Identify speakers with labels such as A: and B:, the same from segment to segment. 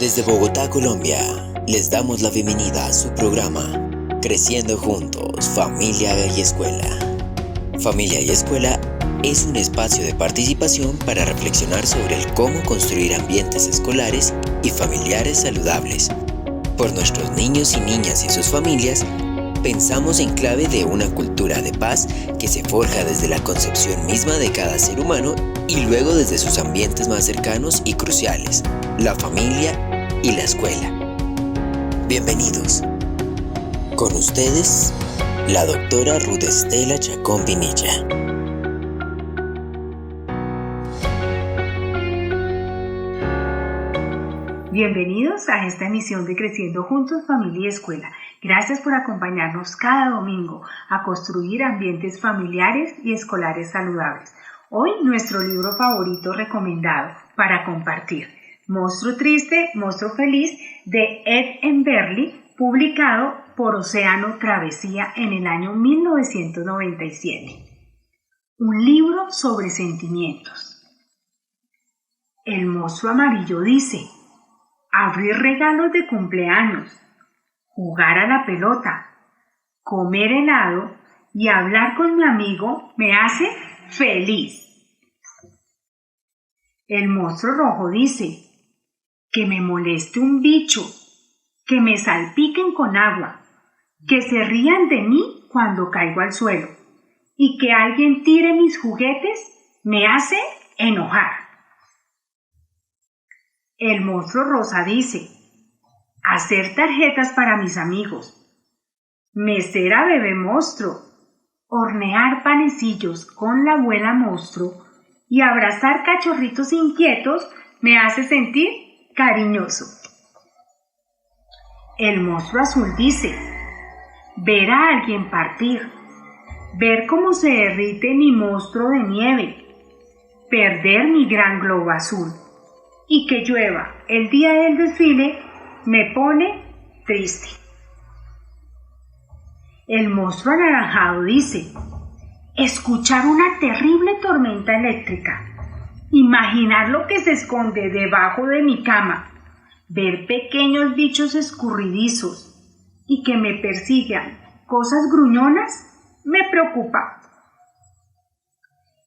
A: Desde Bogotá, Colombia, les damos la bienvenida a su programa Creciendo Juntos, Familia y Escuela. Familia y Escuela es un espacio de participación para reflexionar sobre el cómo construir ambientes escolares y familiares saludables. Por nuestros niños y niñas y sus familias, pensamos en clave de una cultura de paz que se forja desde la concepción misma de cada ser humano y luego desde sus ambientes más cercanos y cruciales, la familia y la escuela. Bienvenidos. Con ustedes, la doctora Ruth Estela Chacón Pinilla.
B: Bienvenidos a esta emisión de Creciendo Juntos, Familia y Escuela. Gracias por acompañarnos cada domingo a construir ambientes familiares y escolares saludables. Hoy nuestro libro favorito recomendado para compartir, Monstruo Triste, Monstruo Feliz, de Ed Emberley, publicado por Océano Travesía en el año 1997. Un libro sobre sentimientos. El monstruo amarillo dice: abrir regalos de cumpleaños, jugar a la pelota, comer helado y hablar con mi amigo me hace feliz. El monstruo rojo dice: que me moleste un bicho, que me salpiquen con agua, que se rían de mí cuando caigo al suelo y que alguien tire mis juguetes me hace enojar. El monstruo rosa dice: hacer tarjetas para mis amigos, mesera bebé monstruo, hornear panecillos con la abuela monstruo y abrazar cachorritos inquietos me hace sentir cariñoso. El monstruo azul dice: ver a alguien partir, ver cómo se derrite mi monstruo de nieve, perder mi gran globo azul y que llueva el día del desfile me pone triste. El monstruo anaranjado dice: escuchar una terrible tormenta eléctrica, imaginar lo que se esconde debajo de mi cama, ver pequeños bichos escurridizos y que me persigan cosas gruñonas me preocupa.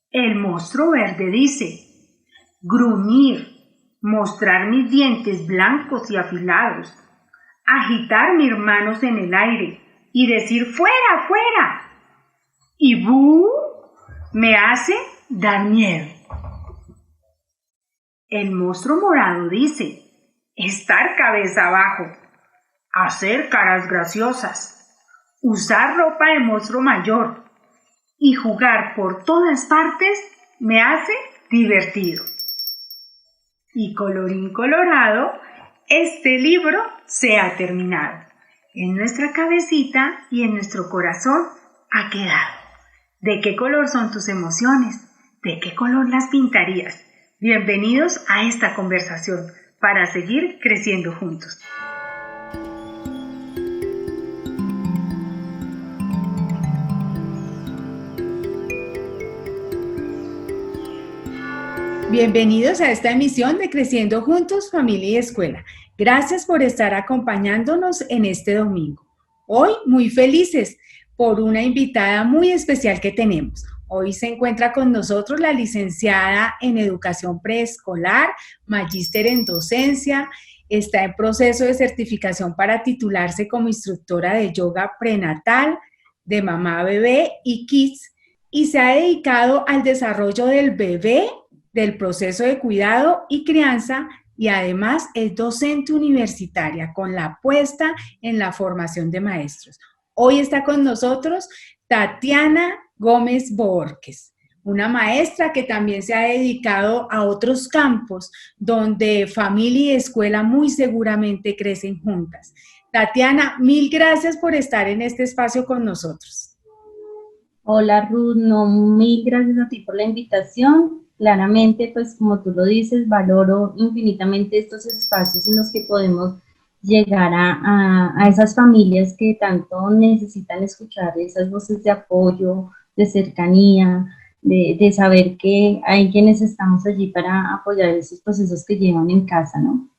B: El monstruo verde dice: gruñir, mostrar mis dientes blancos y afilados, agitar mis manos en el aire y decir ¡fuera, fuera! Y ¡bú! Me hace dar miedo. El monstruo morado dice: estar cabeza abajo, hacer caras graciosas, usar ropa de monstruo mayor y jugar por todas partes me hace divertido. Y colorín colorado, este libro se ha terminado. En nuestra cabecita y en nuestro corazón ha quedado. ¿De qué color son tus emociones? ¿De qué color las pintarías? Bienvenidos a esta conversación para seguir creciendo juntos.
C: Bienvenidos a esta emisión de Creciendo Juntos, Familia y Escuela. Gracias por estar acompañándonos en este domingo. Hoy muy felices por una invitada muy especial que tenemos. Hoy se encuentra con nosotros la licenciada en Educación Preescolar, magíster en Docencia, está en proceso de certificación para titularse como instructora de yoga prenatal, de mamá bebé y kids, y se ha dedicado al desarrollo del bebé, del proceso de cuidado y crianza, y además es docente universitaria con la apuesta en la formación de maestros. Hoy está con nosotros Tatiana Gómez Borges, una maestra que también se ha dedicado a otros campos donde familia y escuela muy seguramente crecen juntas. Tatiana, mil gracias por estar en este espacio con nosotros.
D: Hola Ruth, no, mil gracias a ti por la invitación. Claramente, pues como tú lo dices, valoro infinitamente estos espacios en los que podemos llegar a esas familias que tanto necesitan escuchar esas voces de apoyo, de cercanía, de saber que hay quienes estamos allí para apoyar esos procesos que llevan en casa, ¿no?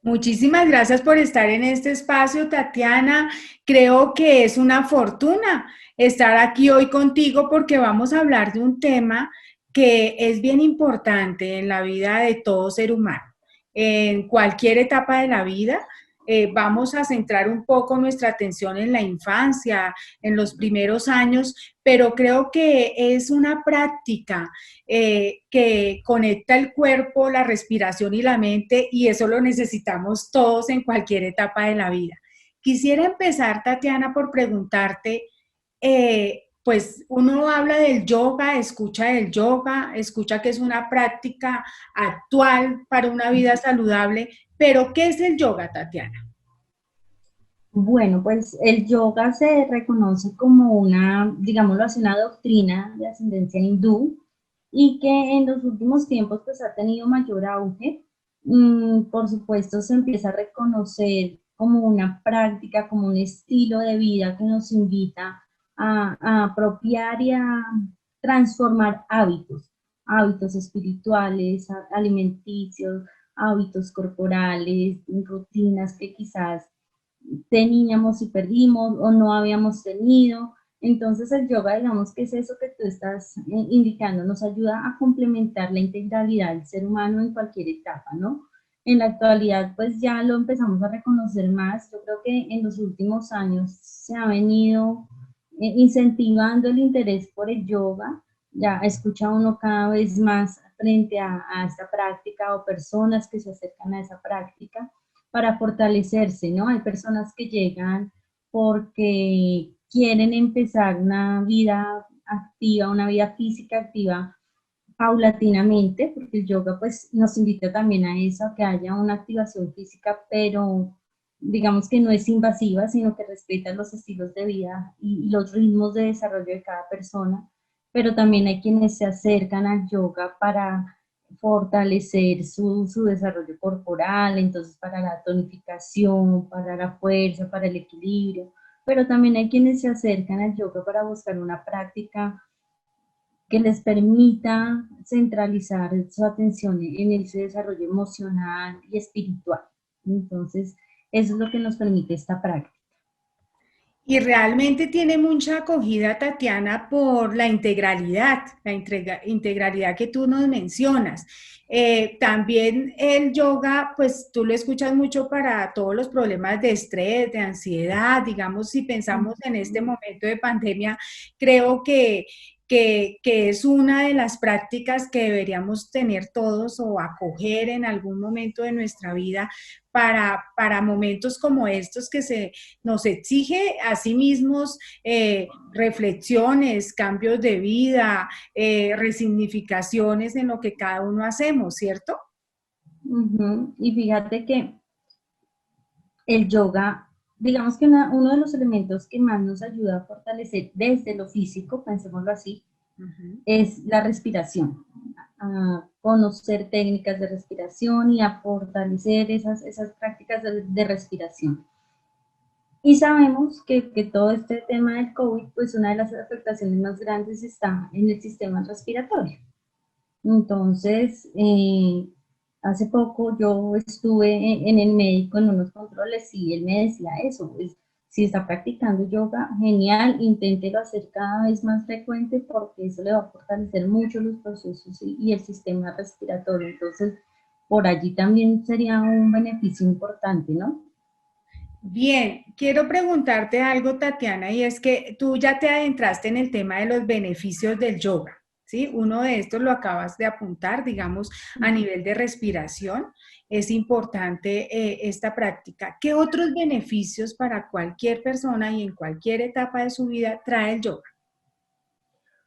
C: Muchísimas gracias por estar en este espacio, Tatiana. Creo que es una fortuna estar aquí hoy contigo porque vamos a hablar de un tema que es bien importante en la vida de todo ser humano. En cualquier etapa de la vida, vamos a centrar un poco nuestra atención en la infancia, en los primeros años, pero creo que es una práctica que conecta el cuerpo, la respiración y la mente, y eso lo necesitamos todos en cualquier etapa de la vida. Quisiera empezar, Tatiana, por preguntarte, pues uno habla del yoga, escucha que es una práctica actual para una vida saludable, pero ¿qué es el yoga, Tatiana?
D: Bueno, pues el yoga se reconoce como una, digámoslo así, una doctrina de ascendencia hindú y que en los últimos tiempos pues ha tenido mayor auge. Por supuesto se empieza a reconocer como una práctica, como un estilo de vida que nos invita a apropiar y a transformar hábitos espirituales, alimenticios, hábitos corporales, rutinas que quizás teníamos y perdimos o no habíamos tenido. Entonces el yoga, digamos que es eso que tú estás indicando, nos ayuda a complementar la integralidad del ser humano en cualquier etapa, ¿no? En la actualidad, pues ya lo empezamos a reconocer más. Yo creo que en los últimos años se ha venido incentivando el interés por el yoga. Ya escucha uno cada vez más frente a esta práctica o personas que se acercan a esa práctica para fortalecerse, ¿no? Hay personas que llegan porque quieren empezar una vida activa, una vida física activa paulatinamente, porque el yoga pues nos invita también a eso, a que haya una activación física, pero digamos que no es invasiva, sino que respeta los estilos de vida y los ritmos de desarrollo de cada persona, pero también hay quienes se acercan al yoga para fortalecer su desarrollo corporal, entonces para la tonificación, para la fuerza, para el equilibrio, pero también hay quienes se acercan al yoga para buscar una práctica que les permita centralizar su atención en ese desarrollo emocional y espiritual. Entonces, eso es lo que nos permite esta práctica.
C: Y realmente tiene mucha acogida, Tatiana, por la integralidad que tú nos mencionas. También el yoga, pues tú lo escuchas mucho para todos los problemas de estrés, de ansiedad, digamos, si pensamos en este momento de pandemia, creo que es una de las prácticas que deberíamos tener todos o acoger en algún momento de nuestra vida para momentos como estos que nos exige a sí mismos reflexiones, cambios de vida, resignificaciones en lo que cada uno hacemos, ¿cierto?
D: Y fíjate que el yoga, digamos que uno de los elementos que más nos ayuda a fortalecer desde lo físico, pensémoslo así, es la respiración, a conocer técnicas de respiración y a fortalecer esas prácticas de respiración. Y sabemos que todo este tema del COVID, pues una de las afectaciones más grandes está en el sistema respiratorio. Entonces, hace poco yo estuve en el médico en unos controles y él me decía eso, pues, si está practicando yoga, genial, inténtelo hacer cada vez más frecuente porque eso le va a fortalecer mucho los procesos y el sistema respiratorio. Entonces, por allí también sería un beneficio importante, ¿no?
C: Bien, quiero preguntarte algo, Tatiana, y es que tú ya te adentraste en el tema de los beneficios del yoga, ¿sí? Uno de estos lo acabas de apuntar, digamos, a nivel de respiración. Es importante esta práctica. ¿Qué otros beneficios para cualquier persona y en cualquier etapa de su vida trae el yoga?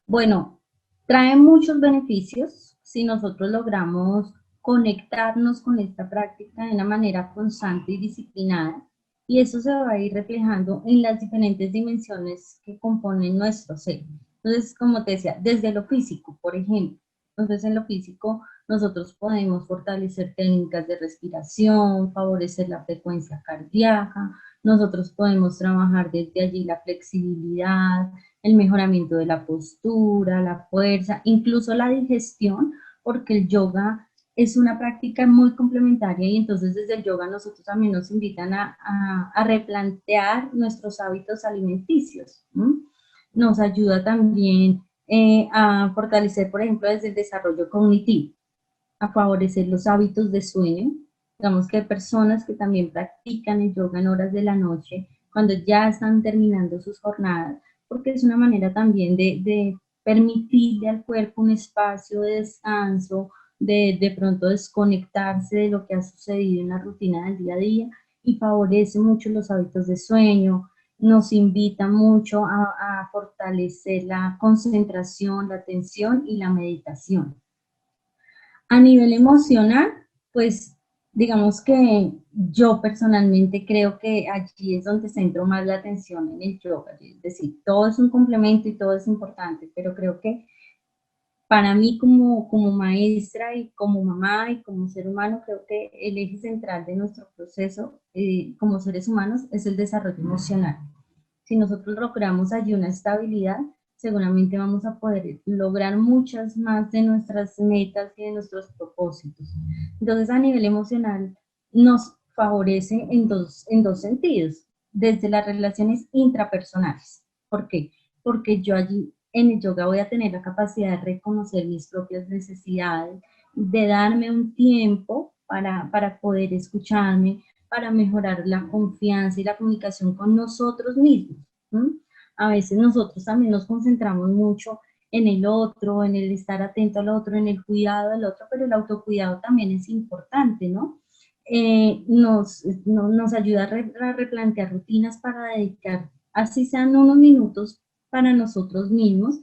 D: Bueno, trae muchos beneficios si nosotros logramos conectarnos con esta práctica de una manera constante y disciplinada, y eso se va a ir reflejando en las diferentes dimensiones que componen nuestro ser. Entonces, como te decía, desde lo físico, por ejemplo, entonces en lo físico nosotros podemos fortalecer técnicas de respiración, favorecer la frecuencia cardíaca, nosotros podemos trabajar desde allí la flexibilidad, el mejoramiento de la postura, la fuerza, incluso la digestión, porque el yoga es una práctica muy complementaria y entonces desde el yoga nosotros también nos invitan a replantear nuestros hábitos alimenticios. Nos ayuda también a fortalecer, por ejemplo, desde el desarrollo cognitivo, a favorecer los hábitos de sueño. Digamos que hay personas que también practican el yoga en horas de la noche, cuando ya están terminando sus jornadas, porque es una manera también de permitirle al cuerpo un espacio de descanso, de pronto desconectarse de lo que ha sucedido en la rutina del día a día y favorece mucho los hábitos de sueño, nos invita mucho a fortalecer la concentración, la atención y la meditación. A nivel emocional, pues digamos que yo personalmente creo que allí es donde centro más la atención en el yoga, es decir, todo es un complemento y todo es importante, pero creo que para mí como maestra y como mamá y como ser humano, creo que el eje central de nuestro proceso como seres humanos es el desarrollo emocional. Si nosotros logramos allí una estabilidad, seguramente vamos a poder lograr muchas más de nuestras metas y de nuestros propósitos. Entonces, a nivel emocional, nos favorece en dos sentidos, desde las relaciones intrapersonales. ¿Por qué? Porque yo allí en el yoga voy a tener la capacidad de reconocer mis propias necesidades, de darme un tiempo para poder escucharme, para mejorar la confianza y la comunicación con nosotros mismos. ¿Sí? A veces nosotros también nos concentramos mucho en el otro, en el estar atento al otro, en el cuidado del otro, pero el autocuidado también es importante, ¿no? Nos ayuda a replantear rutinas para dedicar, así sean unos minutos para nosotros mismos.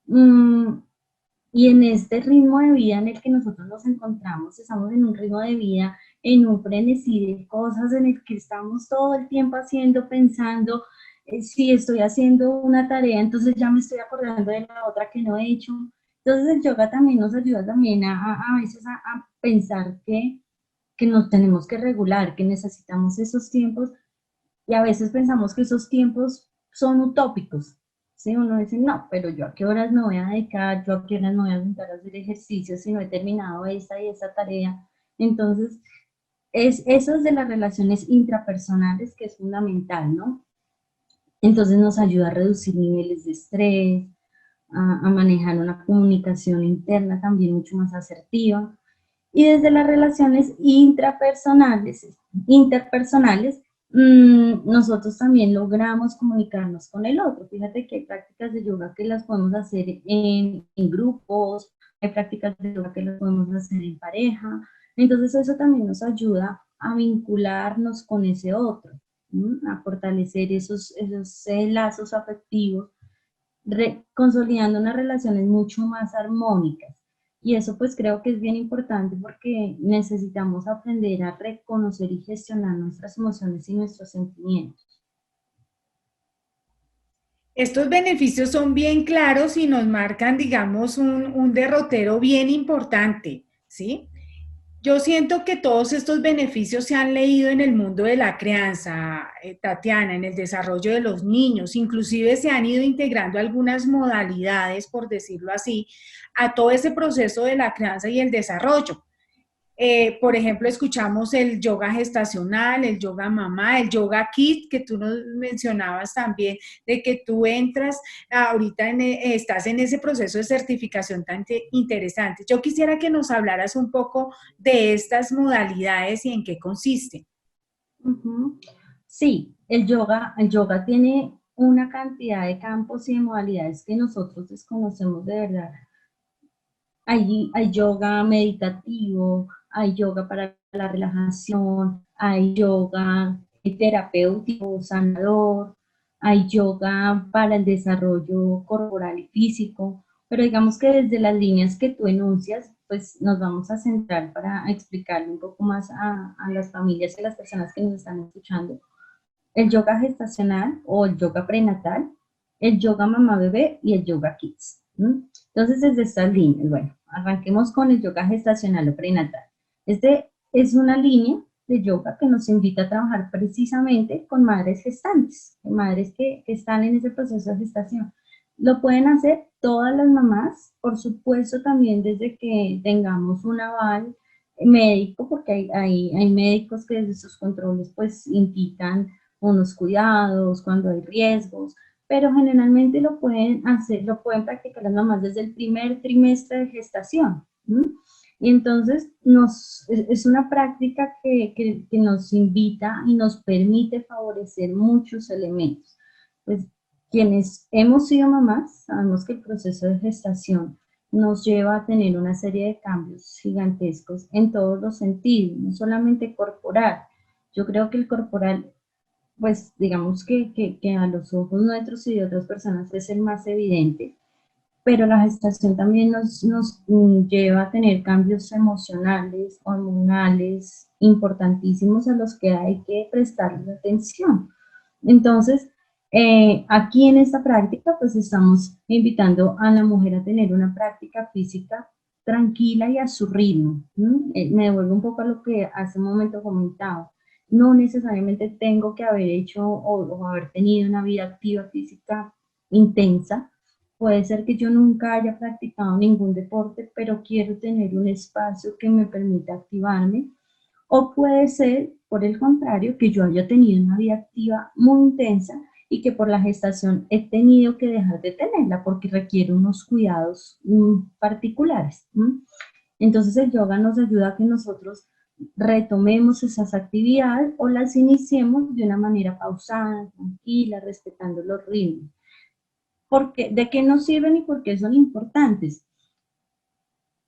D: Y en este ritmo de vida en el que nosotros nos encontramos, estamos en un ritmo de vida, en un frenesí de cosas en el que estamos todo el tiempo haciendo, pensando, si estoy haciendo una tarea, entonces ya me estoy acordando de la otra que no he hecho. Entonces el yoga también nos ayuda también a veces a pensar que nos tenemos que regular, que necesitamos esos tiempos y a veces pensamos que esos tiempos son utópicos. ¿Sí? Uno dice, no, pero yo a qué horas me voy a dedicar, yo a qué horas me voy a sentar a hacer ejercicio si no he terminado esta y esta tarea. Entonces, eso es de las relaciones intrapersonales que es fundamental, ¿no? Entonces nos ayuda a reducir niveles de estrés, a manejar una comunicación interna también mucho más asertiva. Y desde las relaciones interpersonales, nosotros también logramos comunicarnos con el otro. Fíjate que hay prácticas de yoga que las podemos hacer en grupos, hay prácticas de yoga que las podemos hacer en pareja. Entonces eso también nos ayuda a vincularnos con ese otro, a fortalecer esos lazos afectivos, consolidando unas relaciones mucho más armónicas. Y eso pues creo que es bien importante porque necesitamos aprender a reconocer y gestionar nuestras emociones y nuestros sentimientos.
C: Estos beneficios son bien claros y nos marcan, digamos, un derrotero bien importante, ¿sí? Yo siento que todos estos beneficios se han leído en el mundo de la crianza, Tatiana, en el desarrollo de los niños, inclusive se han ido integrando algunas modalidades, por decirlo así, a todo ese proceso de la crianza y el desarrollo. Por ejemplo, escuchamos el yoga gestacional, el yoga mamá, el yoga kit, que tú nos mencionabas también, de que tú entras ahorita, estás en ese proceso de certificación tan interesante. Yo quisiera que nos hablaras un poco de estas modalidades y en qué consiste.
D: Sí, el yoga tiene una cantidad de campos y de modalidades que nosotros desconocemos de verdad. Hay yoga meditativo, hay yoga para la relajación, hay yoga terapéutico, sanador, hay yoga para el desarrollo corporal y físico, pero digamos que desde las líneas que tú enuncias, pues nos vamos a centrar para explicarle un poco más a las familias y a las personas que nos están escuchando. El yoga gestacional o el yoga prenatal, el yoga mamá bebé y el yoga kids. Entonces, desde estas líneas, bueno, arranquemos con el yoga gestacional o prenatal. Este es una línea de yoga que nos invita a trabajar precisamente con madres gestantes, madres que están en ese proceso de gestación. Lo pueden hacer todas las mamás, por supuesto también desde que tengamos un aval médico, porque hay médicos que desde sus controles pues indican unos cuidados cuando hay riesgos, pero generalmente lo pueden hacer, lo pueden practicar las mamás desde el primer trimestre de gestación. Y entonces es una práctica que nos invita y nos permite favorecer muchos elementos. Pues quienes hemos sido mamás sabemos que el proceso de gestación nos lleva a tener una serie de cambios gigantescos en todos los sentidos, no solamente corporal. Yo creo que el corporal, pues digamos que a los ojos nuestros y de otras personas es el más evidente, pero la gestación también nos lleva a tener cambios emocionales, hormonales, importantísimos a los que hay que prestarle atención. Entonces, aquí en esta práctica, pues estamos invitando a la mujer a tener una práctica física tranquila y a su ritmo. Me devuelvo un poco a lo que hace un momento comentaba. No necesariamente tengo que haber hecho o haber tenido una vida activa física intensa. Puede ser que yo nunca haya practicado ningún deporte, pero quiero tener un espacio que me permita activarme. O puede ser, por el contrario, que yo haya tenido una vida activa muy intensa y que por la gestación he tenido que dejar de tenerla porque requiere unos cuidados particulares. Entonces el yoga nos ayuda a que nosotros retomemos esas actividades o las iniciemos de una manera pausada, tranquila, respetando los ritmos. ¿De qué nos sirven y por qué son importantes?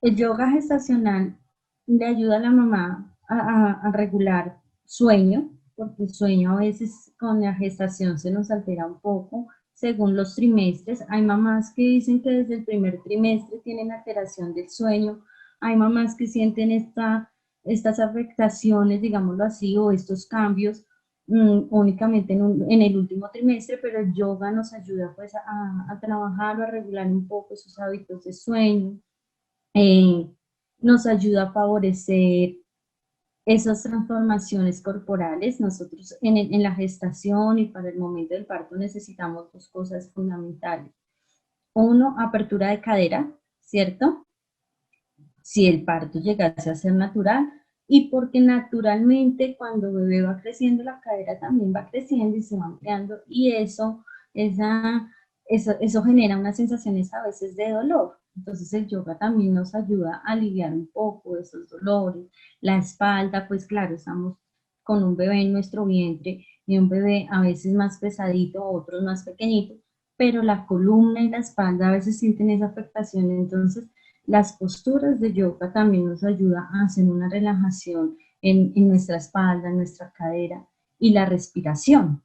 D: El yoga gestacional le ayuda a la mamá a regular sueño, porque el sueño a veces con la gestación se nos altera un poco según los trimestres. Hay mamás que dicen que desde el primer trimestre tienen alteración del sueño, hay mamás que sienten estas afectaciones, digámoslo así, o estos cambios únicamente en el último trimestre, pero el yoga nos ayuda pues a trabajar o a regular un poco esos hábitos de sueño. Nos ayuda a favorecer esas transformaciones corporales. Nosotros en la gestación y para el momento del parto necesitamos dos cosas fundamentales. Uno, apertura de cadera, ¿cierto? Si el parto llegase a ser natural, y porque naturalmente cuando el bebé va creciendo la cadera también va creciendo y se va ampliando, y eso genera unas sensaciones a veces de dolor. Entonces el yoga también nos ayuda a aliviar un poco esos dolores. La espalda, pues claro, estamos con un bebé en nuestro vientre y un bebé a veces más pesadito, otros más pequeñito, pero la columna y la espalda a veces sienten esa afectación. Entonces las posturas de yoga también nos ayudan a hacer una relajación en nuestra espalda, en nuestra cadera y la respiración.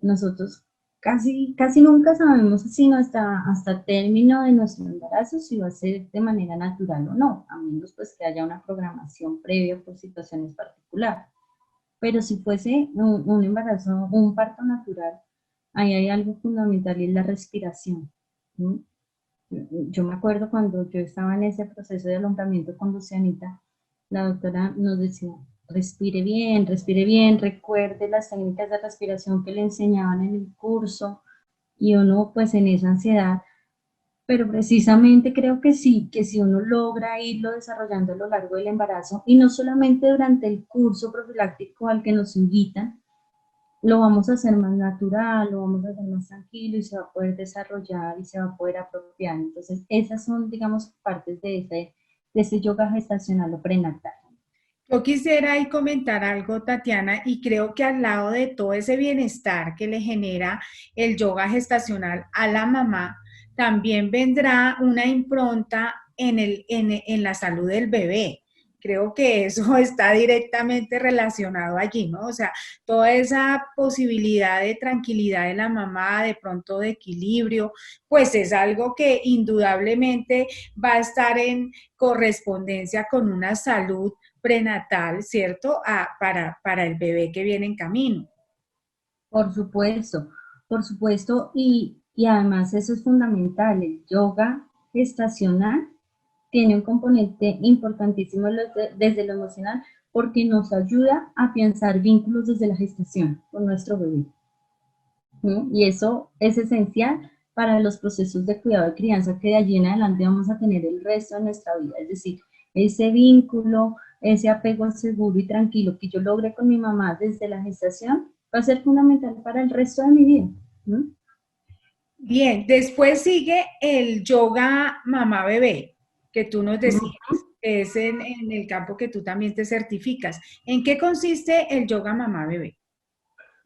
D: Nosotros casi nunca sabemos sino hasta el término de nuestro embarazo si va a ser de manera natural o no, a menos pues que haya una programación previa por situaciones particulares. Pero si fuese un embarazo, un parto natural, ahí hay algo fundamental y es la respiración. Yo me acuerdo cuando yo estaba en ese proceso de alumbramiento con Lucianita, la doctora nos decía, respire bien, recuerde las técnicas de respiración que le enseñaban en el curso, y uno pues en esa ansiedad, pero precisamente creo que sí, que si uno logra irlo desarrollando a lo largo del embarazo, y no solamente durante el curso profiláctico al que nos invitan, lo vamos a hacer más natural, lo vamos a hacer más tranquilo y se va a poder desarrollar y se va a poder apropiar. Entonces, esas son, digamos, partes de ese yoga gestacional o prenatal.
C: Yo quisiera ahí comentar algo, Tatiana, y creo que al lado de todo ese bienestar que le genera el yoga gestacional a la mamá, también vendrá una impronta en la salud del bebé. Creo que eso está directamente relacionado allí, ¿no? O sea, toda esa posibilidad de tranquilidad de la mamá, de pronto de equilibrio, pues es algo que indudablemente va a estar en correspondencia con una salud prenatal, ¿cierto? Para el bebé que viene en camino.
D: Por supuesto, y además eso es fundamental. El yoga gestacional tiene un componente importantísimo desde lo emocional porque nos ayuda a pensar vínculos desde la gestación con nuestro bebé. Y eso es esencial para los procesos de cuidado y crianza que de allí en adelante vamos a tener el resto de nuestra vida. Es decir, ese vínculo, ese apego seguro y tranquilo que yo logré con mi mamá desde la gestación, va a ser fundamental para el resto de mi vida. ¿Mm?
C: Bien, después sigue el yoga mamá bebé, que tú nos decías, que es en el campo que tú también te certificas. ¿En qué consiste el yoga mamá bebé?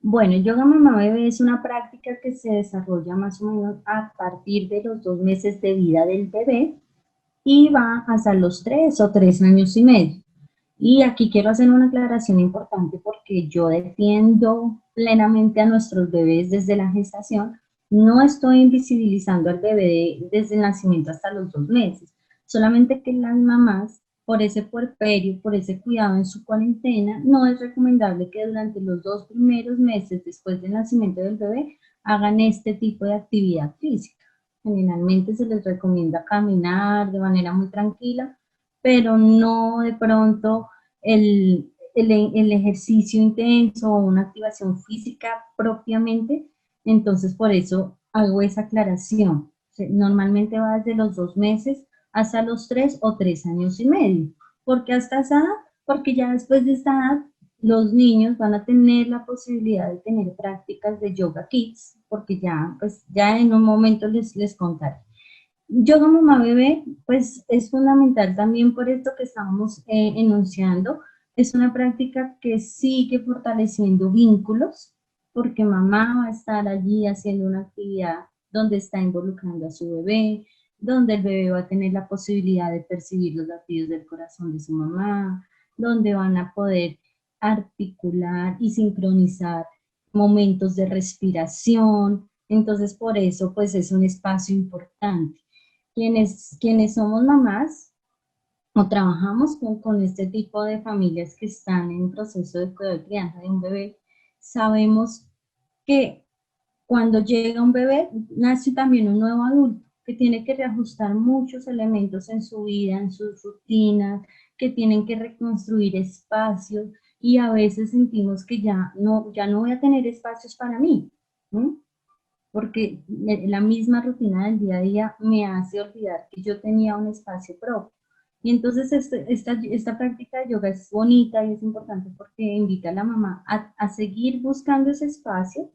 D: Bueno, el yoga mamá bebé es una práctica que se desarrolla más o menos a partir de los 2 meses de vida del bebé y va hasta los 3 o 3 años y medio. Y aquí quiero hacer una aclaración importante porque yo defiendo plenamente a nuestros bebés desde la gestación. No estoy invisibilizando al bebé desde el nacimiento hasta los 2 meses, solamente que las mamás, por ese puerperio, por ese cuidado en su cuarentena, no es recomendable que durante los 2 primeros meses después del nacimiento del bebé hagan este tipo de actividad física. Generalmente se les recomienda caminar de manera muy tranquila, pero no de pronto el ejercicio intenso o una activación física propiamente. Entonces, por eso hago esa aclaración. Normalmente va desde los 2 meses hasta los 3 o 3 años y medio. ¿Por qué hasta esa edad? Porque ya después de esta edad, los niños van a tener la posibilidad de tener prácticas de yoga kids, porque ya, pues, ya en un momento les contaré. Yoga mamá bebé, pues es fundamental también por esto que estábamos enunciando. Es una práctica que sigue fortaleciendo vínculos, porque mamá va a estar allí haciendo una actividad donde está involucrando a su bebé, donde el bebé va a tener la posibilidad de percibir los latidos del corazón de su mamá, donde van a poder articular y sincronizar momentos de respiración. Entonces, por eso, pues es un espacio importante. Quienes somos mamás o trabajamos con este tipo de familias que están en proceso de cuidado de crianza de un bebé, sabemos que cuando llega un bebé, nace también un nuevo adulto que tiene que reajustar muchos elementos en su vida, en sus rutinas, que tienen que reconstruir espacios y a veces sentimos que ya no voy a tener espacios para mí. ¿Sí? Porque la misma rutina del día a día me hace olvidar que yo tenía un espacio propio. Y entonces esta práctica de yoga es bonita y es importante porque invita a la mamá a seguir buscando ese espacio,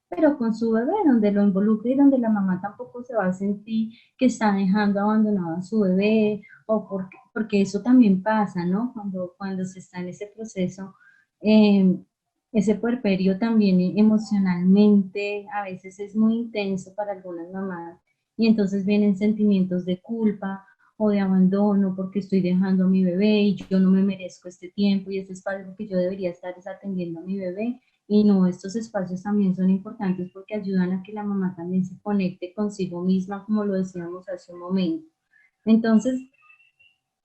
D: pero con su bebé, donde lo involucre y donde la mamá tampoco se va a sentir que está dejando abandonado a su bebé, o porque eso también pasa, ¿no? Cuando se está en ese proceso, eh, ese puerperio también emocionalmente a veces es muy intenso para algunas mamás y entonces vienen sentimientos de culpa o de abandono porque estoy dejando a mi bebé y yo no me merezco este tiempo y este espacio que yo debería estar atendiendo a mi bebé. Y no, estos espacios también son importantes porque ayudan a que la mamá también se conecte consigo misma, como lo decíamos hace un momento. Entonces,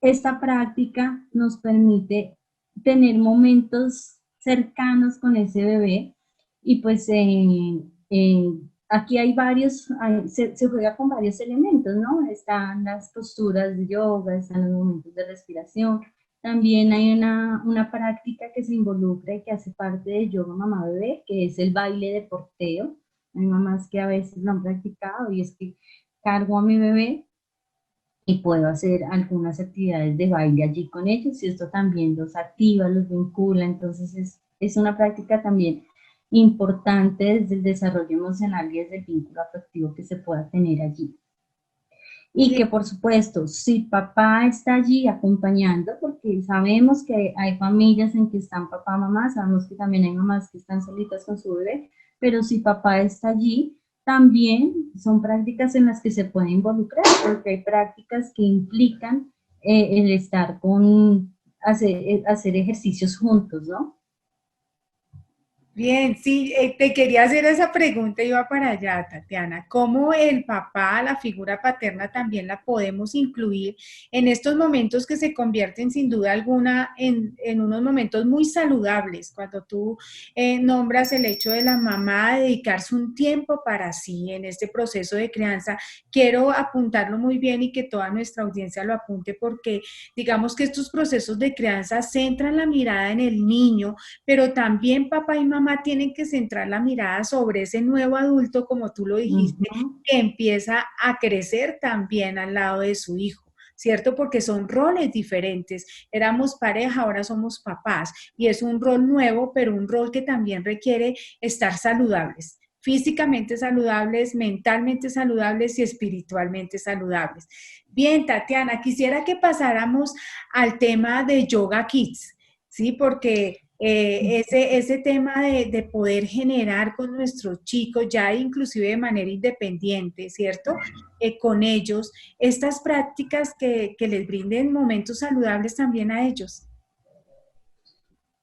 D: esta práctica nos permite tener momentos cercanos con ese bebé y pues aquí hay se juega con varios elementos, ¿no? Están las posturas de yoga, están los momentos de respiración. También hay una práctica que se involucra y que hace parte de yoga mamá bebé, que es el baile de porteo. Hay mamás que a veces lo han practicado y es que cargo a mi bebé y puedo hacer algunas actividades de baile allí con ellos y esto también los activa, los vincula, entonces es una práctica también importante desde el desarrollo emocional y desde el vínculo afectivo que se pueda tener allí. Y que por supuesto, si papá está allí acompañando, porque sabemos que hay familias en que están papá, mamá, sabemos que también hay mamás que están solitas con su bebé, pero si papá está allí, también son prácticas en las que se puede involucrar, porque hay prácticas que implican el estar hacer ejercicios juntos, ¿no?
C: Bien, sí, te quería hacer esa pregunta, iba para allá, Tatiana. ¿Cómo el papá, la figura paterna, también la podemos incluir en estos momentos que se convierten sin duda alguna en unos momentos muy saludables? Cuando tú nombras el hecho de la mamá dedicarse un tiempo para sí en este proceso de crianza, quiero apuntarlo muy bien y que toda nuestra audiencia lo apunte porque digamos que estos procesos de crianza centran la mirada en el niño, pero también papá y mamá tienen que centrar la mirada sobre ese nuevo adulto, como tú lo dijiste,
D: Uh -huh.
C: que empieza a crecer también al lado de su hijo. ¿cierto? Porque son roles diferentes. Éramos pareja, ahora somos papás y es un rol nuevo, pero un rol que también requiere estar saludables, físicamente saludables, mentalmente saludables y espiritualmente saludables. Bien, Tatiana, quisiera que pasáramos al tema de Yoga Kids, ¿sí? Porque ese tema de poder generar con nuestros chicos, ya inclusive de manera independiente, ¿cierto? Con ellos, estas prácticas que les brinden momentos saludables también a ellos.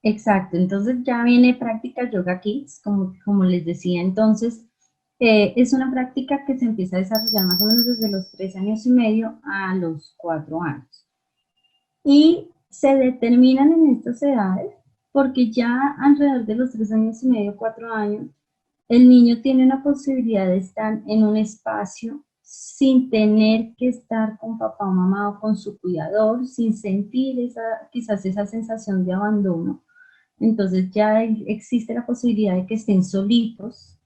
D: Exacto, entonces ya viene práctica Yoga Kids, como les decía, entonces es una práctica que se empieza a desarrollar más o menos desde los 3 años y medio a los 4 años. Y se determinan en estas edades porque ya alrededor de los 3 años y medio, 4 años, el niño tiene una posibilidad de estar en un espacio sin tener que estar con papá o mamá o con su cuidador, sin sentir quizás esa sensación de abandono. Entonces ya existe la posibilidad de que estén solitos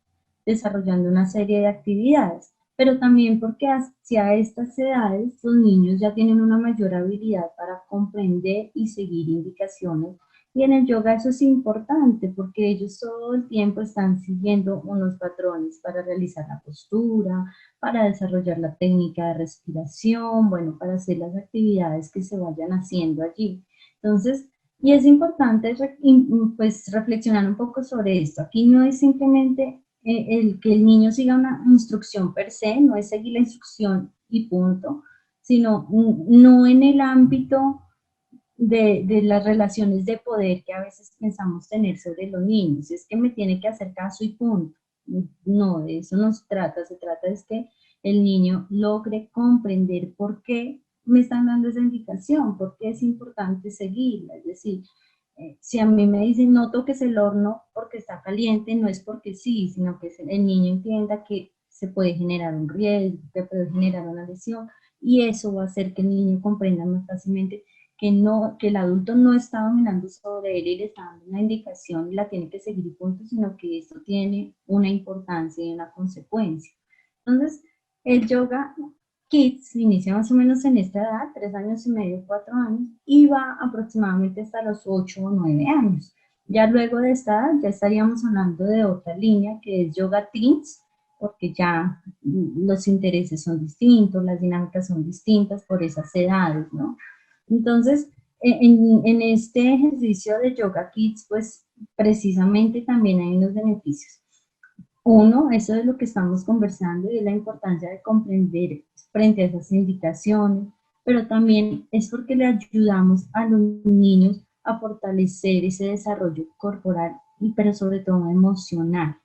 D: desarrollando una serie de actividades, pero también porque hacia estas edades los niños ya tienen una mayor habilidad para comprender y seguir indicaciones. Y en el yoga eso es importante porque ellos todo el tiempo están siguiendo unos patrones para realizar la postura, para desarrollar la técnica de respiración, bueno, para hacer las actividades que se vayan haciendo allí. Entonces, y es importante pues, reflexionar un poco sobre esto. Aquí no es simplemente el que el niño siga una instrucción per se, no es seguir la instrucción y punto, sino no en el ámbito de las relaciones de poder que a veces pensamos tener sobre los niños. Es que me tiene que hacer caso y punto. No, de eso no se trata. Se trata de que el niño logre comprender por qué me están dando esa indicación, por qué es importante seguirla. Es decir, si a mí me dicen no toques el horno porque está caliente, no es porque sí, sino que el niño entienda que se puede generar un riesgo, que puede generar una lesión, y eso va a hacer que el niño comprenda más fácilmente que el adulto no está dominando sobre él y le está dando una indicación y la tiene que seguir y punto, sino que esto tiene una importancia y una consecuencia. Entonces, el yoga Kids inicia más o menos en esta edad, 3 años y medio, 4 años, y va aproximadamente hasta los 8 o 9 años. Ya luego de esta edad ya estaríamos hablando de otra línea que es Yoga Teens, porque ya los intereses son distintos, las dinámicas son distintas por esas edades, ¿no? Entonces, en este ejercicio de Yoga Kids, pues precisamente también hay unos beneficios. Uno, eso es lo que estamos conversando y es la importancia de comprender frente a esas indicaciones, pero también es porque le ayudamos a los niños a fortalecer ese desarrollo corporal, pero sobre todo emocional,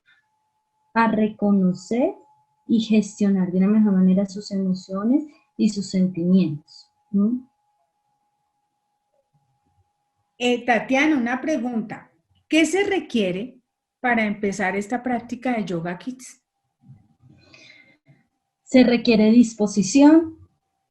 D: a reconocer y gestionar de una mejor manera sus emociones y sus sentimientos.
C: Tatiana, una pregunta. ¿Qué se requiere para empezar esta práctica de Yoga Kids?
D: Se requiere disposición,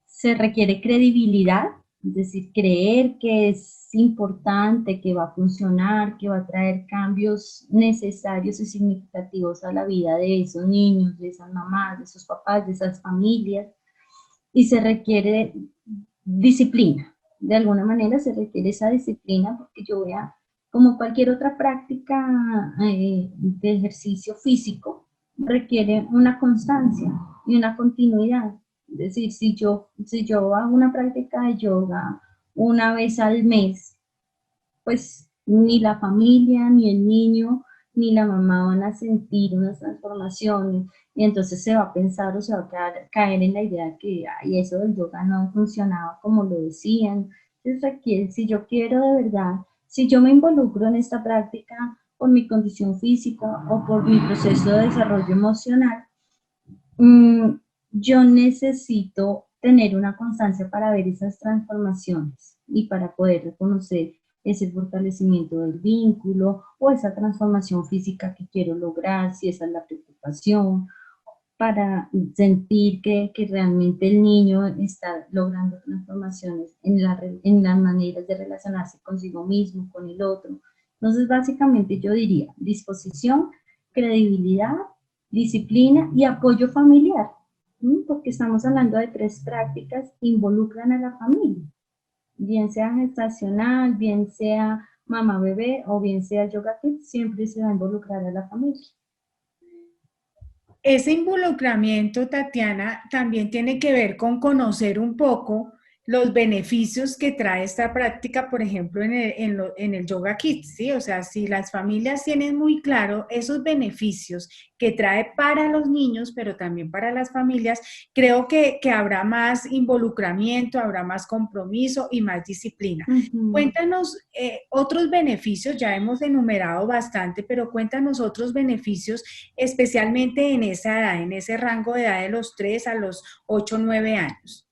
D: se requiere credibilidad, es decir, creer que es importante, que va a funcionar, que va a traer cambios necesarios y significativos a la vida de esos niños, de esas mamás, de esos papás, de esas familias. Y se requiere disciplina. De alguna manera se requiere esa disciplina porque yo vea, como cualquier otra práctica de ejercicio físico, requiere una constancia y una continuidad. Es decir, si yo hago una práctica de yoga una vez al mes, pues ni la familia, ni el niño, ni la mamá van a sentir unas transformaciones y entonces se va a pensar o se va a caer en la idea de que ay, eso del yoga no funcionaba como lo decían. Entonces aquí, si yo quiero de verdad, si yo me involucro en esta práctica por mi condición física o por mi proceso de desarrollo emocional, yo necesito tener una constancia para ver esas transformaciones y para poder reconocer ese fortalecimiento del vínculo o esa transformación física que quiero lograr, si esa es la preocupación, para sentir que realmente el niño está logrando transformaciones en las maneras de relacionarse consigo mismo, con el otro. Entonces, básicamente yo diría disposición, credibilidad, disciplina y apoyo familiar. porque estamos hablando de 3 prácticas que involucran a la familia, bien sea gestacional, bien sea mamá bebé o bien sea yoga kids, siempre se va a involucrar a la familia.
C: Ese involucramiento, Tatiana, también tiene que ver con conocer un poco los beneficios que trae esta práctica, por ejemplo, en el Yoga Kids, ¿sí? O sea, si las familias tienen muy claro esos beneficios que trae para los niños, pero también para las familias, creo que habrá más involucramiento, habrá más compromiso y más disciplina. Cuéntanos otros beneficios, ya hemos enumerado bastante, pero cuéntanos otros beneficios, especialmente en esa edad, en ese rango de edad de los 3 a los 8 9 años.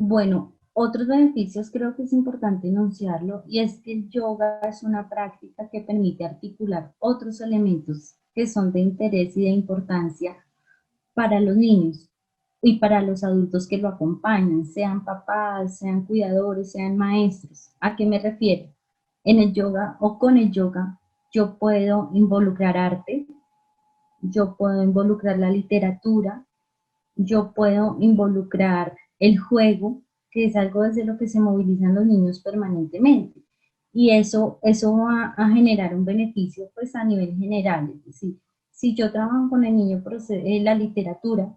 D: Bueno, otros beneficios creo que es importante enunciarlo y es que el yoga es una práctica que permite articular otros elementos que son de interés y de importancia para los niños y para los adultos que lo acompañan, sean papás, sean cuidadores, sean maestros. ¿A qué me refiero? En el yoga o con el yoga yo puedo involucrar arte, yo puedo involucrar la literatura, yo puedo involucrar el juego, que es algo desde lo que se movilizan los niños permanentemente. Y eso va a generar un beneficio pues a nivel general. Es decir, si yo trabajo con el niño la literatura,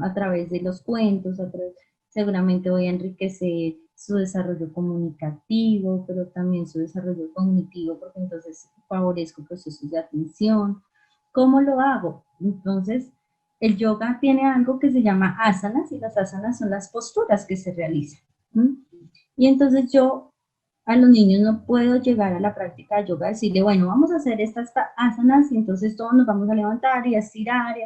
D: a través de los cuentos, seguramente voy a enriquecer su desarrollo comunicativo, pero también su desarrollo cognitivo, porque entonces favorezco procesos de atención. ¿Cómo lo hago? Entonces, el yoga tiene algo que se llama asanas, y las asanas son las posturas que se realizan. ¿Mm? Y entonces yo a los niños no puedo llegar a la práctica de yoga y decirle, bueno, vamos a hacer estas asanas y entonces todos nos vamos a levantar y a estirar,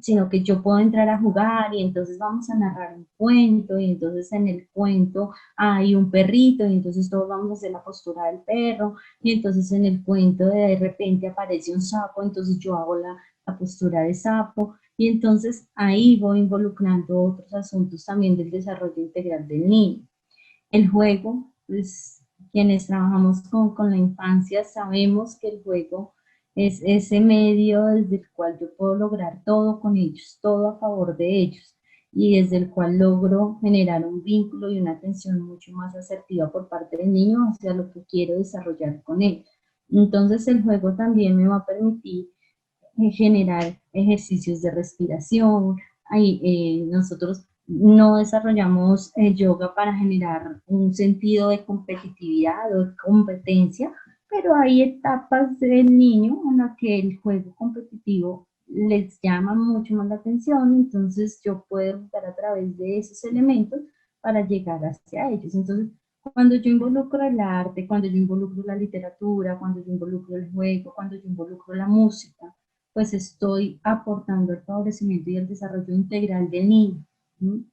D: sino que yo puedo entrar a jugar y entonces vamos a narrar un cuento y entonces en el cuento hay un perrito y entonces todos vamos a hacer la postura del perro y entonces en el cuento de repente aparece un sapo, entonces yo hago la postura de sapo y entonces ahí voy involucrando otros asuntos también del desarrollo integral del niño. El juego, pues quienes trabajamos con la infancia sabemos que el juego es ese medio desde el cual yo puedo lograr todo con ellos, todo a favor de ellos, y desde el cual logro generar un vínculo y una atención mucho más asertiva por parte del niño hacia lo que quiero desarrollar con él. Entonces el juego también me va a permitir generar ejercicios de respiración. Nosotros no desarrollamos yoga para generar un sentido de competitividad o de competencia, pero hay etapas del niño en las que el juego competitivo les llama mucho más la atención, entonces yo puedo jugar a través de esos elementos para llegar hacia ellos. Entonces, cuando yo involucro el arte, cuando yo involucro la literatura, cuando yo involucro el juego, cuando yo involucro la música, pues estoy aportando el favorecimiento y el desarrollo integral del niño. ¿Sí?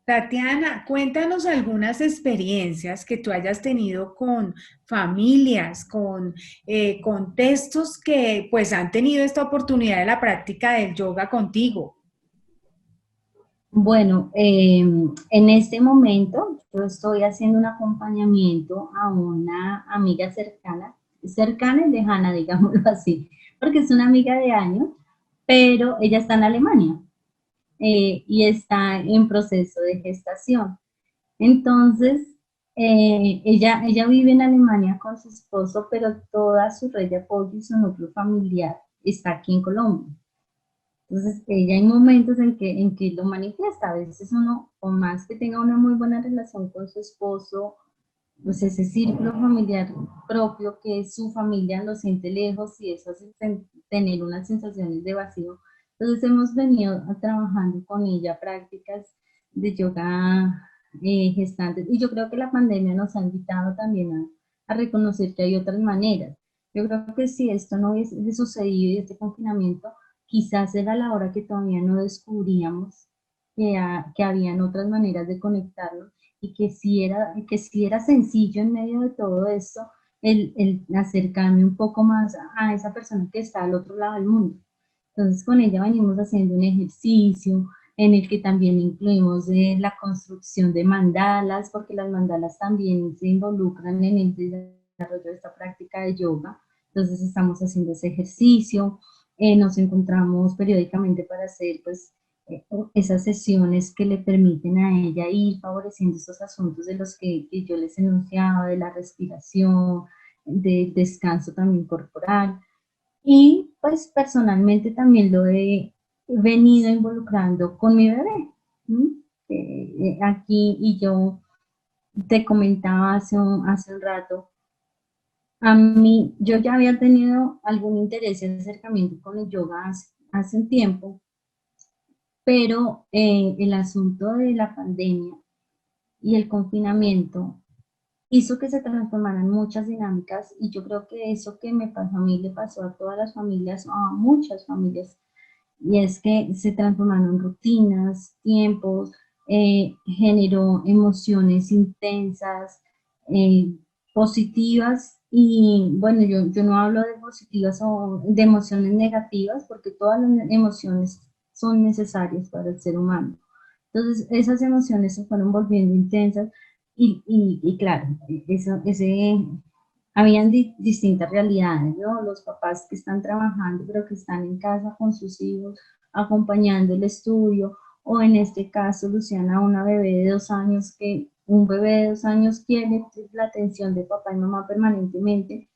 C: Tatiana, cuéntanos algunas experiencias que tú hayas tenido con familias, con contextos que pues han tenido esta oportunidad de la práctica del yoga contigo.
D: Bueno, en este momento yo estoy haciendo un acompañamiento a una amiga cercana, cercana y lejana, digámoslo así, porque es una amiga de años, pero ella está en Alemania y está en proceso de gestación. Entonces, ella vive en Alemania con su esposo, pero toda su red de apoyo y su núcleo familiar está aquí en Colombia. Entonces, ella hay momentos en que lo manifiesta. A veces uno, por más que tenga una muy buena relación con su esposo, pues ese círculo familiar propio que es su familia lo siente lejos y eso hace tener unas sensaciones de vacío. Entonces hemos venido trabajando con ella prácticas de yoga gestantes y yo creo que la pandemia nos ha invitado también a reconocer que hay otras maneras. Yo creo que si esto no hubiese sucedido y este confinamiento, quizás era la hora que todavía no descubríamos que habían otras maneras de conectarnos y que si era sencillo en medio de todo esto el acercarme un poco más a esa persona que está al otro lado del mundo. Entonces con ella venimos haciendo un ejercicio en el que también incluimos la construcción de mandalas, porque las mandalas también se involucran en el desarrollo de esta práctica de yoga. Entonces estamos haciendo ese ejercicio. nos encontramos periódicamente para hacer pues esas sesiones que le permiten a ella ir favoreciendo esos asuntos de los que yo les enunciaba, de la respiración, del descanso también corporal. Y pues personalmente también lo he venido involucrando con mi bebé. Aquí, y yo te comentaba hace un rato, a mí, yo ya había tenido algún interés y acercamiento con el yoga hace un tiempo, pero el asunto de la pandemia y el confinamiento hizo que se transformaran muchas dinámicas, y yo creo que eso que me pasó a mí le pasó a todas las familias, a muchas familias, y es que se transformaron rutinas, tiempos, generó emociones intensas, eh, positivas, y bueno, yo no hablo de positivas o de emociones negativas, porque todas las emociones son necesarias para el ser humano. Entonces, esas emociones se fueron volviendo intensas, y claro, habían distintas realidades, ¿no? Los papás que están trabajando, pero que están en casa con sus hijos, acompañando el estudio, o en este caso, Luciana, una bebé de 2 años, que un bebé de 2 años quiere la atención de papá y mamá permanentemente.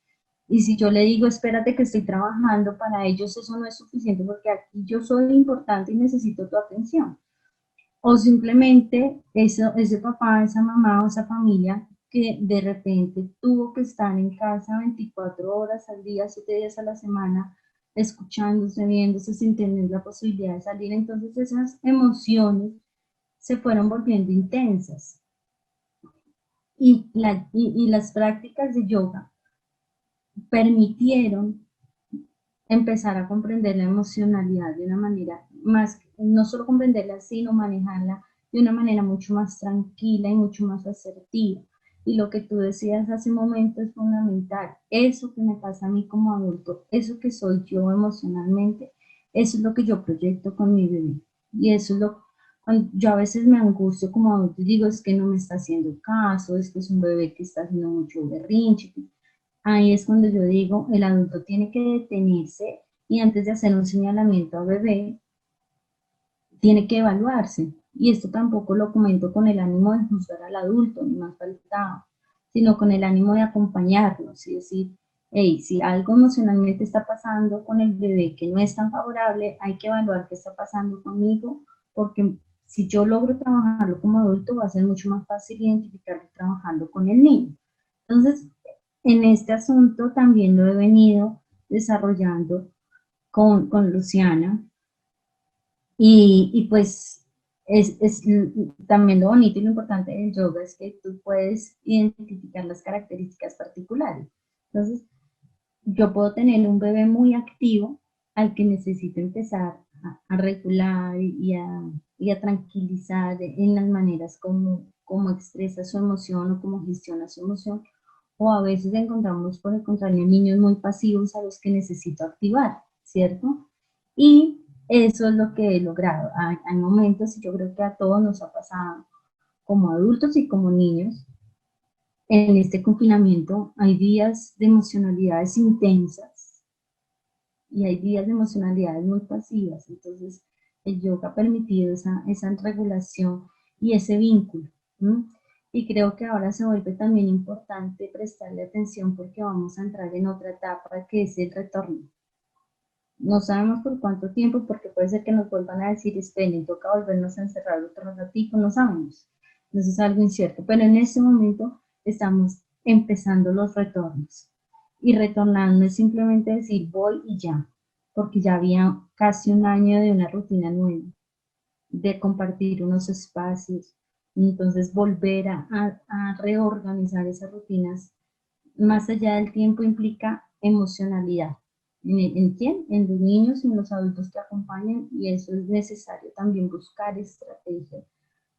D: Y si yo le digo, espérate que estoy trabajando, para ellos eso no es suficiente, porque aquí yo soy importante y necesito tu atención. O simplemente ese papá, esa mamá o esa familia que de repente tuvo que estar en casa 24 horas al día, 7 días a la semana, escuchándose, viéndose, sin tener la posibilidad de salir. Entonces esas emociones se fueron volviendo intensas. Y las prácticas de yoga permitieron empezar a comprender la emocionalidad de una manera más, no solo comprenderla, sino manejarla de una manera mucho más tranquila y mucho más asertiva. Y lo que tú decías hace un momento es fundamental. Eso que me pasa a mí como adulto, eso que soy yo emocionalmente, eso es lo que yo proyecto con mi bebé. Y eso es yo a veces me angustio como adulto y digo, es que no me está haciendo caso, es que es un bebé que está haciendo mucho berrinche. Ahí es cuando yo digo, el adulto tiene que detenerse, y antes de hacer un señalamiento a bebé, tiene que evaluarse. Y esto tampoco lo comento con el ánimo de juzgar al adulto, ni más faltaba, sino con el ánimo de acompañarnos y decir, hey, si algo emocionalmente está pasando con el bebé que no es tan favorable, hay que evaluar qué está pasando conmigo, porque si yo logro trabajarlo como adulto, va a ser mucho más fácil identificarlo trabajando con el niño. Entonces, en este asunto también lo he venido desarrollando con Luciana, y pues también lo bonito y lo importante del yoga es que tú puedes identificar las características particulares. Entonces, yo puedo tener un bebé muy activo al que necesito empezar a regular y a tranquilizar en las maneras como expresa su emoción o cómo gestiona su emoción. O a veces encontramos, por el contrario, niños muy pasivos a los que necesito activar, ¿cierto? Y eso es lo que he logrado. Hay momentos, y yo creo que a todos nos ha pasado, como adultos y como niños, en este confinamiento hay días de emocionalidades intensas y hay días de emocionalidades muy pasivas. Entonces, el yoga ha permitido esa regulación y ese vínculo. ¿Sí? Y creo que ahora se vuelve también importante prestarle atención, porque vamos a entrar en otra etapa que es el retorno. No sabemos por cuánto tiempo, porque puede ser que nos vuelvan a decir, esperen, toca volvernos a encerrar otro ratito, no sabemos. Entonces es algo incierto, pero en este momento estamos empezando los retornos. Y retornar no es simplemente decir voy y ya, porque ya había casi un año de una rutina nueva, de compartir unos espacios. Entonces volver a reorganizar esas rutinas más allá del tiempo implica emocionalidad. ¿En quién? En los niños y en los adultos que acompañan, y eso es necesario también buscar estrategias,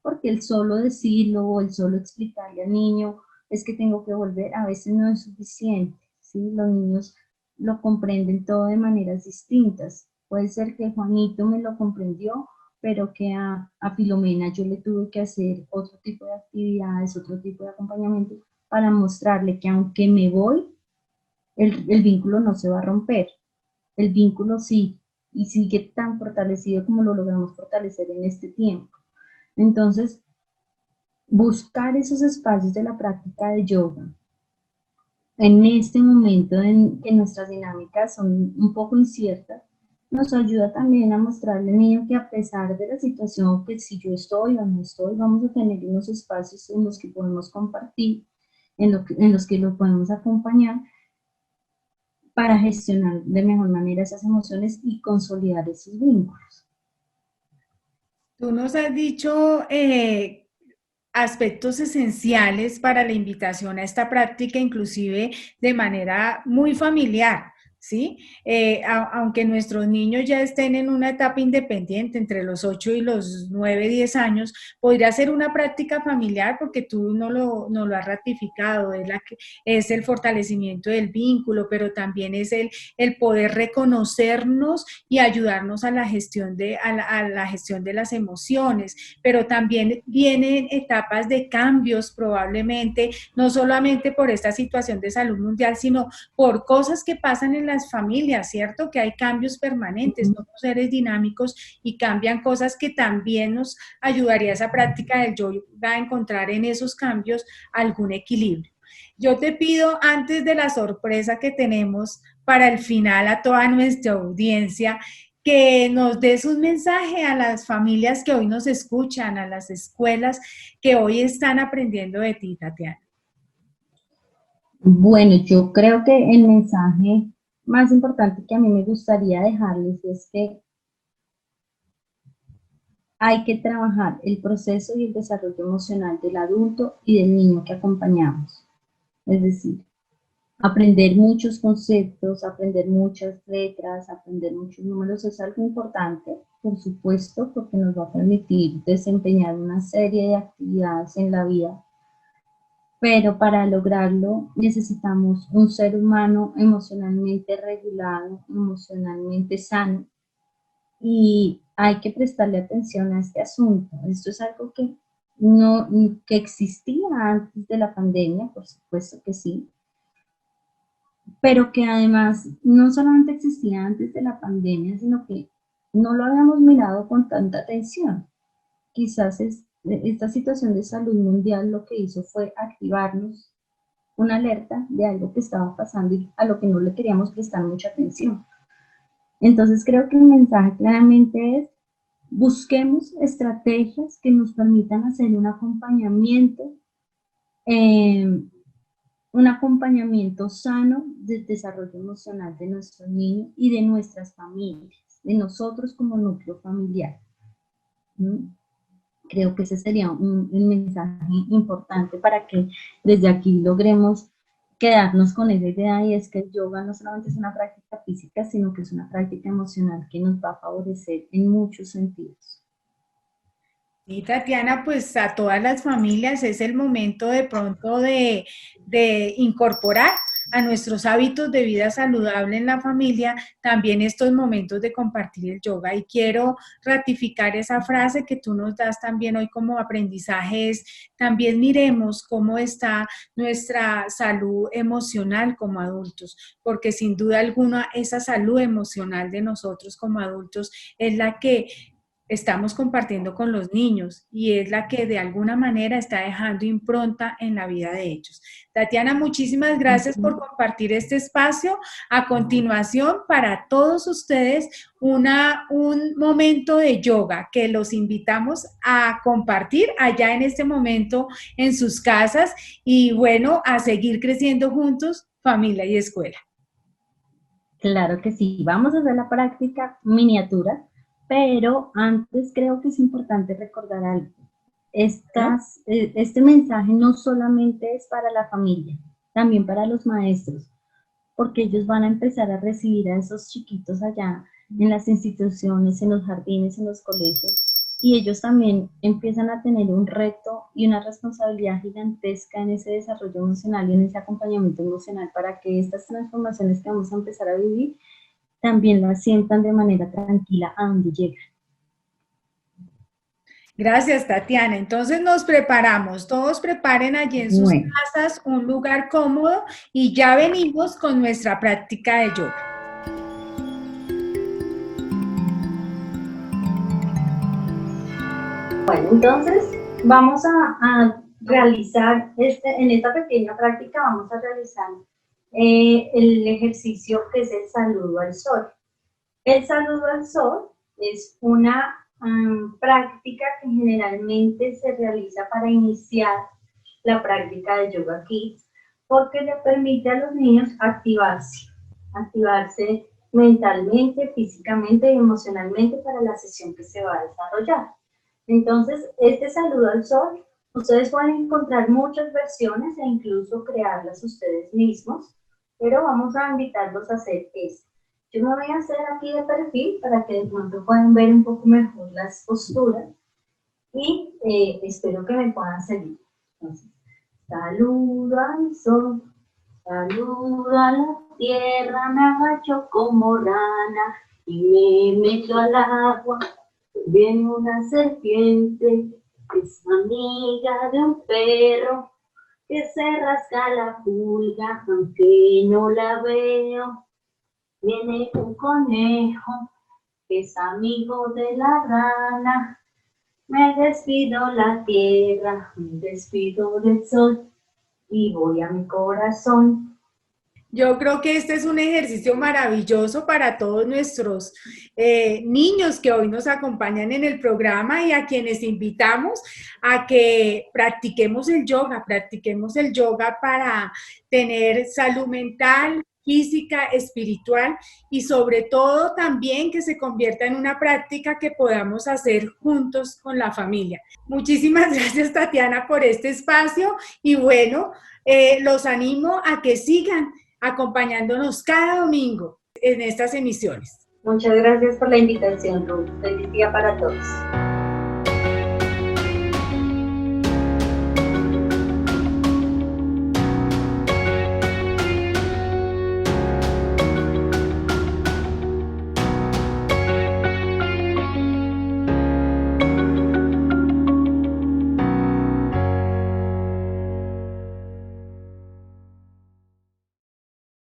D: porque el solo decirlo o el solo explicarle al niño es que tengo que volver, a veces no es suficiente, ¿sí? Los niños lo comprenden todo de maneras distintas. Puede ser que Juanito me lo comprendió, pero que a Filomena yo le tuve que hacer otro tipo de actividades, otro tipo de acompañamiento, para mostrarle que aunque me voy, el vínculo no se va a romper. el vínculo sí, y sigue tan fortalecido como lo logramos fortalecer en este tiempo. Entonces, buscar esos espacios de la práctica de yoga en este momento en que nuestras dinámicas son un poco inciertas, nos ayuda también a mostrarle al niño que a pesar de la situación, que si yo estoy o no estoy, vamos a tener unos espacios en los que podemos compartir, en los que lo podemos acompañar para gestionar de mejor manera esas emociones y consolidar esos vínculos.
C: Tú nos has dicho aspectos esenciales para la invitación a esta práctica, inclusive de manera muy familiar, ¿sí? Aunque nuestros niños ya estén en una etapa independiente, entre los 8 y los 9, 10 años, podría ser una práctica familiar porque tú no lo has ratificado, es el fortalecimiento del vínculo, pero también es el poder reconocernos y ayudarnos a la gestión a la gestión de las emociones, pero también vienen etapas de cambios probablemente, no solamente por esta situación de salud mundial, sino por cosas que pasan en las familias, ¿cierto? Que hay cambios permanentes, somos seres dinámicos y cambian cosas que también nos ayudaría esa práctica del yoga a encontrar en esos cambios algún equilibrio. Yo te pido, antes de la sorpresa que tenemos para el final a toda nuestra audiencia, que nos des un mensaje a las familias que hoy nos escuchan, a las escuelas que hoy están aprendiendo de ti, Tatiana.
D: Bueno, yo creo que el mensaje más importante que a mí me gustaría dejarles es que hay que trabajar el proceso y el desarrollo emocional del adulto y del niño que acompañamos. Es decir, aprender muchos conceptos, aprender muchas letras, aprender muchos números es algo importante, por supuesto, porque nos va a permitir desempeñar una serie de actividades en la vida. Pero para lograrlo necesitamos un ser humano emocionalmente regulado, emocionalmente sano, y hay que prestarle atención a este asunto. Esto es algo que existía antes de la pandemia, por supuesto que sí, pero que además no solamente existía antes de la pandemia, sino que no lo habíamos mirado con tanta atención. Quizás esta situación de salud mundial lo que hizo fue activarnos una alerta de algo que estaba pasando y a lo que no le queríamos prestar mucha atención. Entonces creo que el mensaje claramente es: busquemos estrategias que nos permitan hacer un acompañamiento sano del desarrollo emocional de nuestros niños y de nuestras familias, de nosotros como núcleo familiar. Creo que ese sería un mensaje importante para que desde aquí logremos quedarnos con esa idea, y es que el yoga no solamente es una práctica física, sino que es una práctica emocional que nos va a favorecer en muchos sentidos.
C: Y Tatiana, pues a todas las familias es el momento de pronto de incorporar a nuestros hábitos de vida saludable en la familia también estos momentos de compartir el yoga. Y quiero ratificar esa frase que tú nos das también hoy como aprendizaje, es también miremos cómo está nuestra salud emocional como adultos, porque sin duda alguna esa salud emocional de nosotros como adultos es la que estamos compartiendo con los niños y es la que de alguna manera está dejando impronta en la vida de ellos. Tatiana, muchísimas gracias por compartir este espacio. A continuación, para todos ustedes, un momento de yoga que los invitamos a compartir allá en este momento en sus casas y bueno, a seguir creciendo juntos, familia y escuela.
D: Claro que sí, vamos a hacer la práctica miniatura. Pero antes creo que es importante recordar algo. Este mensaje no solamente es para la familia, también para los maestros, porque ellos van a empezar a recibir a esos chiquitos allá en las instituciones, en los jardines, en los colegios, y ellos también empiezan a tener un reto y una responsabilidad gigantesca en ese desarrollo emocional y en ese acompañamiento emocional para que estas transformaciones que vamos a empezar a vivir también la sientan de manera tranquila a donde llegan.
C: Gracias, Tatiana. Entonces nos preparamos, todos preparen allí en sus casas un lugar cómodo y ya venimos con nuestra práctica de yoga.
D: Bueno, entonces vamos a realizar, en esta pequeña práctica vamos a realizar el ejercicio que es el saludo al sol. El saludo al sol es una práctica que generalmente se realiza para iniciar la práctica de Yoga Kids, porque le permite a los niños activarse mentalmente, físicamente y emocionalmente para la sesión que se va a desarrollar. Entonces, este saludo al sol, ustedes pueden encontrar muchas versiones e incluso crearlas ustedes mismos, pero vamos a invitarlos a hacer esto. Yo me voy a hacer aquí de perfil para que de pronto puedan ver un poco mejor las posturas y espero que me puedan seguir. Entonces, saludo al sol, saludo a la tierra, me agacho como rana y me meto al agua. Viene una serpiente, es amiga de un perro, que se rasca la pulga aunque no la veo. Viene un conejo, que es amigo de la rana. Me despido la tierra, me despido del sol y voy a mi corazón.
C: Yo creo que este es un ejercicio maravilloso para todos nuestros niños que hoy nos acompañan en el programa y a quienes invitamos a que practiquemos el yoga para tener salud mental, física, espiritual y sobre todo también que se convierta en una práctica que podamos hacer juntos con la familia. Muchísimas gracias, Tatiana, por este espacio y bueno, los animo a que sigan acompañándonos cada domingo en estas emisiones.
D: Muchas gracias por la invitación, Ruth. Feliz día para todos.